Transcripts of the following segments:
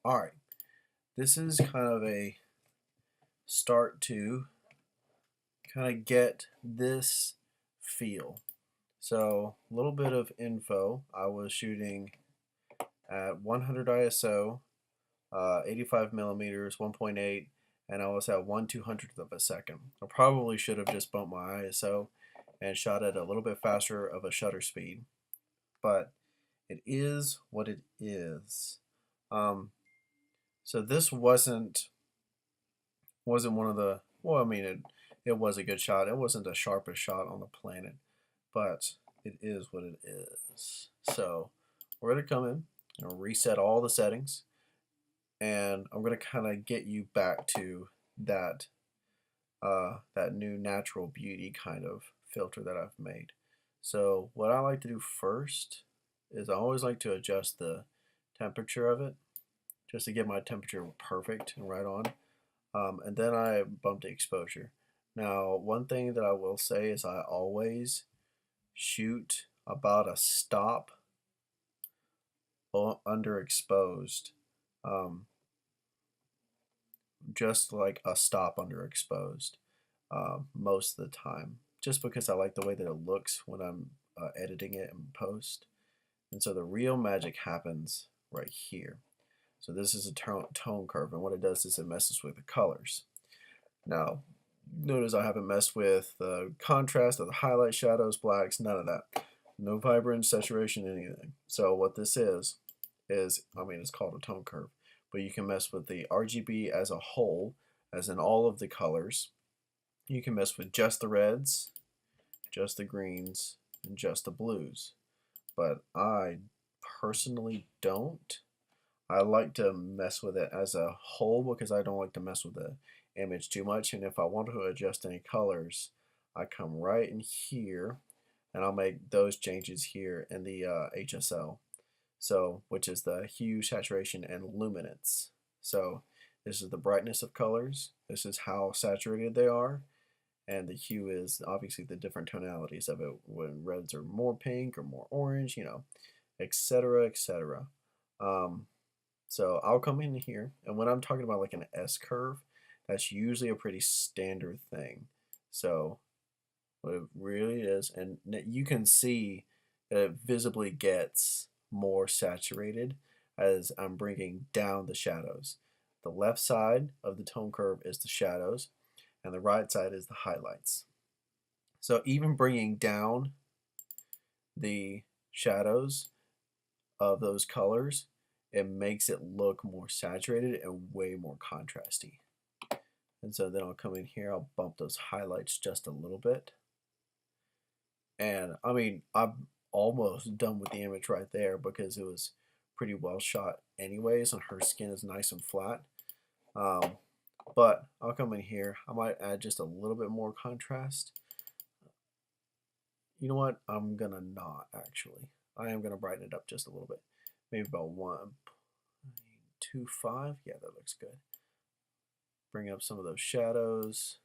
Alright, this is kind of a start to kind of get this feel. So, a little bit of info. I was shooting at 100 ISO, 85 millimeters, 1.8, and I was at 1/200th of a second. I probably should have just bumped my ISO and shot at a little bit faster of a shutter speed, but it is what it is. Um, so this wasn't one of the, well, I mean, it was a good shot. It wasn't the sharpest shot on the planet, but it is what it is. So we're gonna come in and reset all the settings, and I'm gonna kind of get you back to that that new natural beauty kind of filter that I've made. So what I like to do first is I always like to adjust the temperature of it just to get my temperature perfect and right on. And then I bump the exposure. Now, one thing that I will say is I always shoot about a stop underexposed, um, just like a stop underexposed most of the time, just because I like the way that it looks when I'm editing it in post. And so the real magic happens right here. So this is a tone curve, and what it does is it messes with the colors. Now, notice I haven't messed with the contrast of the highlight, shadows, blacks, none of that. No vibrance, saturation, anything. So what this is, I mean, it's called a tone curve, but you can mess with the RGB as a whole, as in all of the colors. You can mess with just the reds, just the greens, and just the blues. But I personally don't. I like to mess with it as a whole because I don't like to mess with the image too much. And if I want to adjust any colors, I come right in here and I'll make those changes here in the HSL. So, which is the hue, saturation, and luminance. So this is the brightness of colors. This is how saturated they are. And the hue is obviously the different tonalities of it, when reds are more pink or more orange, you know, etc., etc. Um, so I'll come in here, and when I'm talking about like an S curve, that's usually a pretty standard thing. So what it really is, and you can see that it visibly gets more saturated as I'm bringing down the shadows. The left side of the tone curve is the shadows, and the right side is the highlights. So even bringing down the shadows of those colors, it makes it look more saturated and way more contrasty. And so then I'll come in here, I'll bump those highlights just a little bit. And I mean, I'm almost done with the image right there because it was pretty well shot anyways, and her skin is nice and flat. But I'll come in here, I might add just a little bit more contrast. You know what? I'm gonna not actually. I am gonna brighten it up just a little bit. Maybe about 1.25. Yeah, that looks good. Bring up some of those shadows.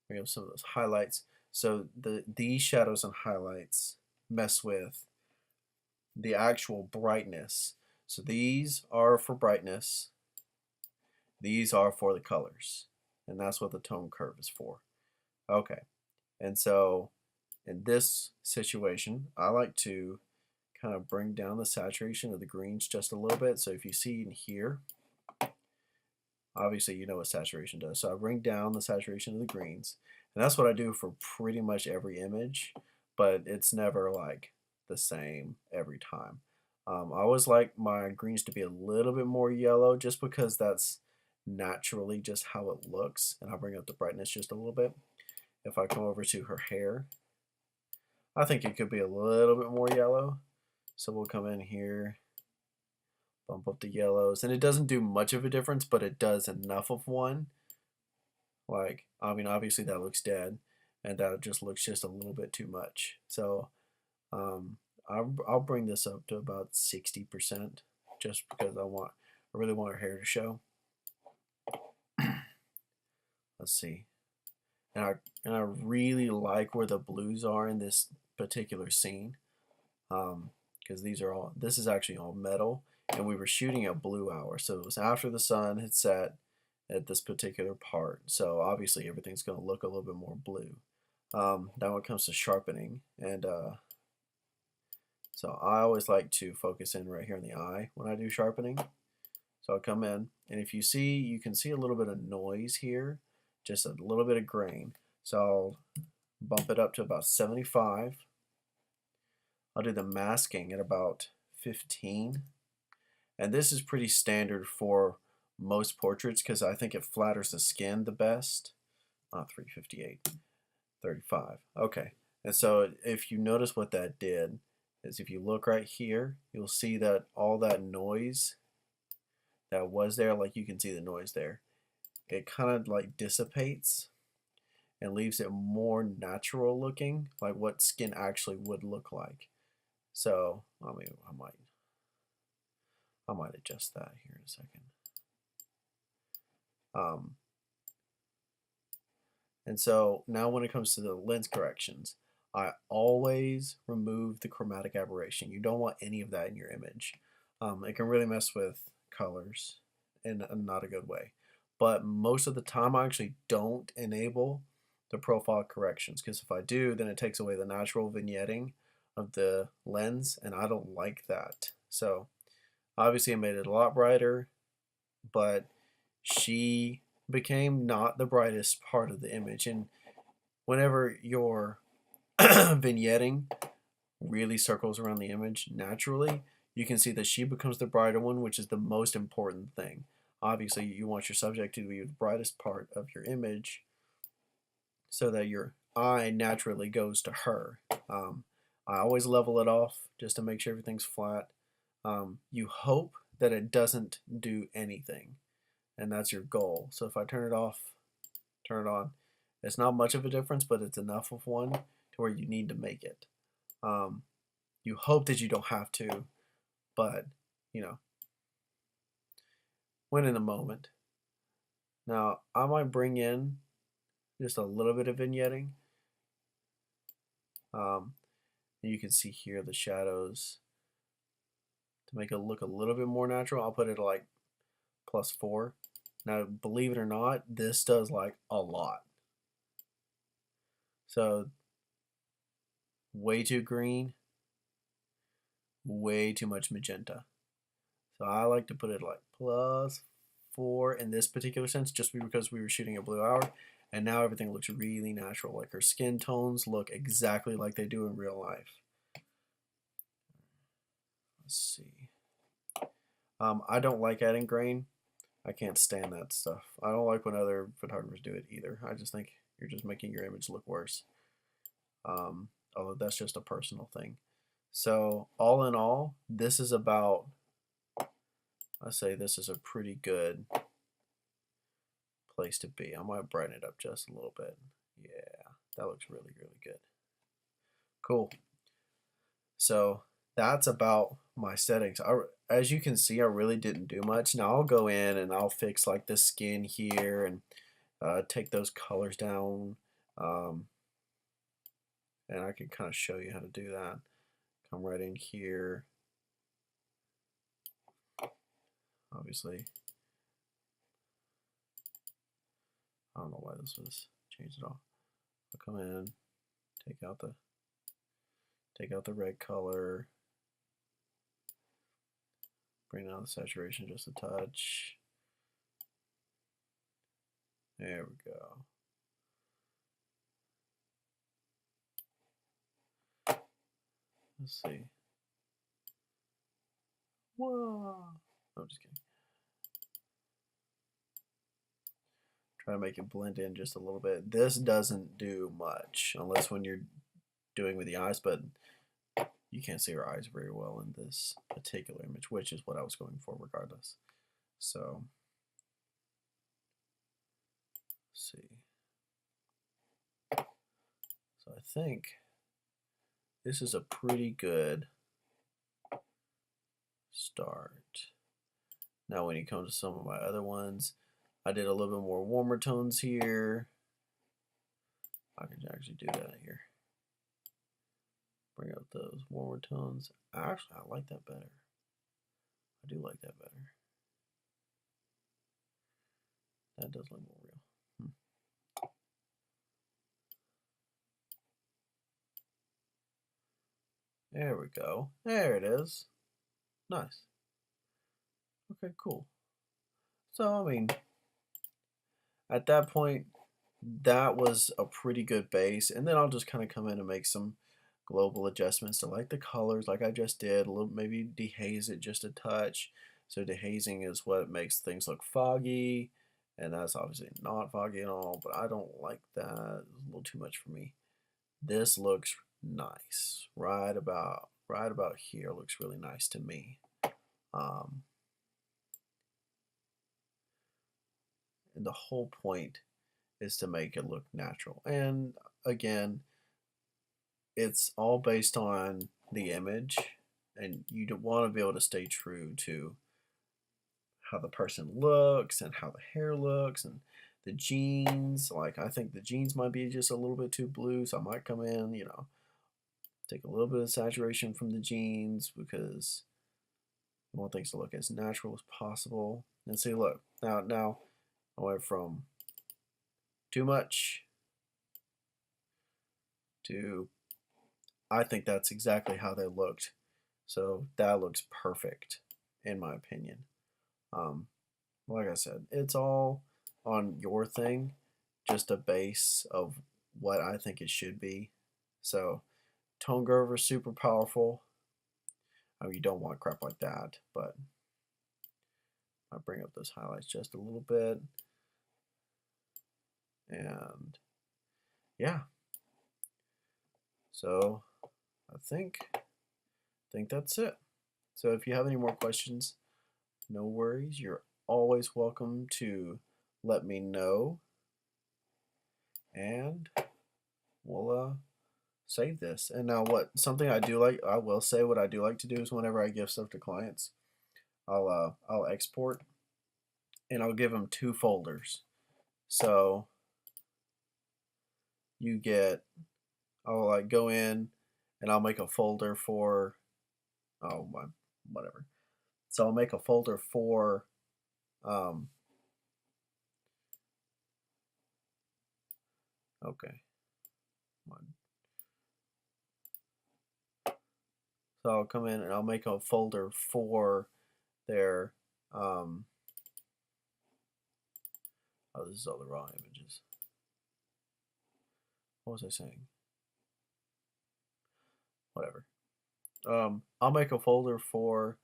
Bring up some of those highlights. So these shadows and highlights mess with the actual brightness. So these are for brightness. These are for the colors. And that's what the tone curve is for. Okay. And so in this situation, I like to kind of bring down the saturation of the greens just a little bit. So if you see in here, obviously you know what saturation does. So I bring down the saturation of the greens. And that's what I do for pretty much every image, but it's never like the same every time. I always like my greens to be a little bit more yellow just because that's naturally just how it looks. And I'll bring up the brightness just a little bit. If I come over to her hair, I think it could be a little bit more yellow. So we'll come in here, bump up the yellows, and it doesn't do much of a difference, but it does enough of one. Like, I mean, obviously that looks dead, and that just looks just a little bit too much. So I'll bring this up to about 60% just because I really want her hair to show. Let's see. And I really like where the blues are in this particular scene, because this is actually all metal, and we were shooting at blue hour, so it was after the sun had set at this particular part. So obviously everything's going to look a little bit more blue. Now when it comes to sharpening, and so I always like to focus in right here in the eye when I do sharpening. So I'll come in, and if you see, you can see a little bit of noise here, just a little bit of grain. So I'll bump it up to about 75. I'll do the masking at about 15. And this is pretty standard for most portraits because I think it flatters the skin the best. 358, 35. Okay. And so if you notice what that did is if you look right here, you'll see that all that noise that was there, like you can see the noise there, it kind of like dissipates and leaves it more natural looking, like what skin actually would look like. So I mean, I might adjust that here in a second. And so now when it comes to the lens corrections, I always remove the chromatic aberration. You don't want any of that in your image. It can really mess with colors in not a good way. But most of the time I actually don't enable the profile corrections because if I do, then it takes away the natural vignetting of the lens, and I don't like that. So obviously I made it a lot brighter, but she became not the brightest part of the image. And whenever your vignetting really circles around the image naturally, you can see that she becomes the brighter one, which is the most important thing. Obviously, you want your subject to be the brightest part of your image so that your eye naturally goes to her. I always level it off just to make sure everything's flat. You hope that it doesn't do anything, and that's your goal. So if I turn it off, turn it on, it's not much of a difference, but it's enough of one to where you need to make it. You hope that you don't have to, but you know, when in the moment. Now I might bring in just a little bit of vignetting. You can see here the shadows to make it look a little bit more natural. I'll put it like +4. Now, believe it or not, this does like a lot. So, way too green, way too much magenta. So I like to put it like +4 in this particular sense, just because we were shooting a blue hour, and now everything looks really natural. Like her skin tones look exactly like they do in real life. Let's see. I don't like adding grain. I can't stand that stuff. I don't like when other photographers do it either. I just think you're just making your image look worse. Although that's just a personal thing. So all in all, this is about, I say this is a pretty good place to be. I might brighten it up just a little bit. Yeah, that looks really, really good. Cool. So that's about my settings. As you can see, I really didn't do much. Now I'll go in and I'll fix like the skin here and take those colors down. And I can kind of show you how to do that. Come right in here. Obviously, I don't know why this was changed at all. I'll come in, take out the red color, bring down the saturation just a touch. There we go. Let's see. Whoa. No, I'm just kidding. Try to make it blend in just a little bit. This doesn't do much unless when you're doing with the eyes, but you can't see her eyes very well in this particular image, which is what I was going for regardless. So, let's see. So I think this is a pretty good start. Now when you come to some of my other ones, I did a little bit more warmer tones here. I can actually do that here. Bring out those warmer tones. Actually, I like that better. I do like that better. That does look more real. There we go. There it is. Nice. Okay, cool. So, I mean, at that point, that was a pretty good base. And then I'll just kind of come in and make some global adjustments to like the colors like I just did. A little, maybe dehaze it just a touch. So dehazing is what makes things look foggy. And that's obviously not foggy at all, but I don't like that. It's a little too much for me. This looks nice. Right about here looks really nice to me. And the whole point is to make it look natural. And again, it's all based on the image, and you want to be able to stay true to how the person looks and how the hair looks and the jeans. Like, I think the jeans might be just a little bit too blue, so I might come in, take a little bit of saturation from the jeans because I want things to look as natural as possible. And see, look, now I went from too much to I think that's exactly how they looked. So that looks perfect in my opinion. Like I said, it's all on your thing, just a base of what I think it should be. So tone grover is super powerful. I mean, you don't want crap like that, but I bring up those highlights just a little bit. And yeah. So I think that's it. So if you have any more questions, no worries. You're always welcome to let me know. And we'll save this. And now something I do like, I will say what I do like to do is whenever I give stuff to clients, I'll export and I'll give them 2 folders. So you get, I'll like go in and I'll make a folder for, oh my, whatever. So I'll make a folder for okay. So I'll come in and I'll make a folder for their oh, this is all the raw images. What was I saying? Whatever. I'll make a folder for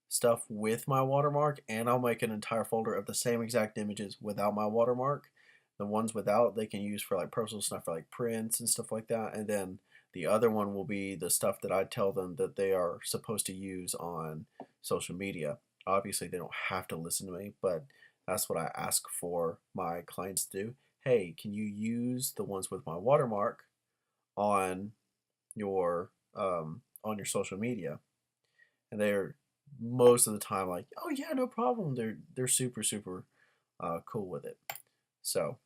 stuff with my watermark, and I'll make an entire folder of the same exact images without my watermark. The ones without they can use for like personal stuff, for like prints and stuff like that, and then the other one will be the stuff that I tell them that they are supposed to use on social media. Obviously, they don't have to listen to me, but that's what I ask for my clients to do. Hey, can you use the ones with my watermark on your social media? And they're most of the time like, oh yeah, no problem. They're super cool with it. So,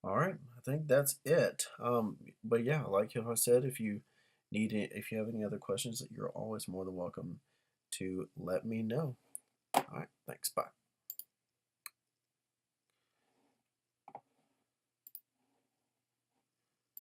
all right, I think that's it. But yeah, like I said, if you need it, if you have any other questions, you're always more than welcome to let me know. All right, thanks. Bye.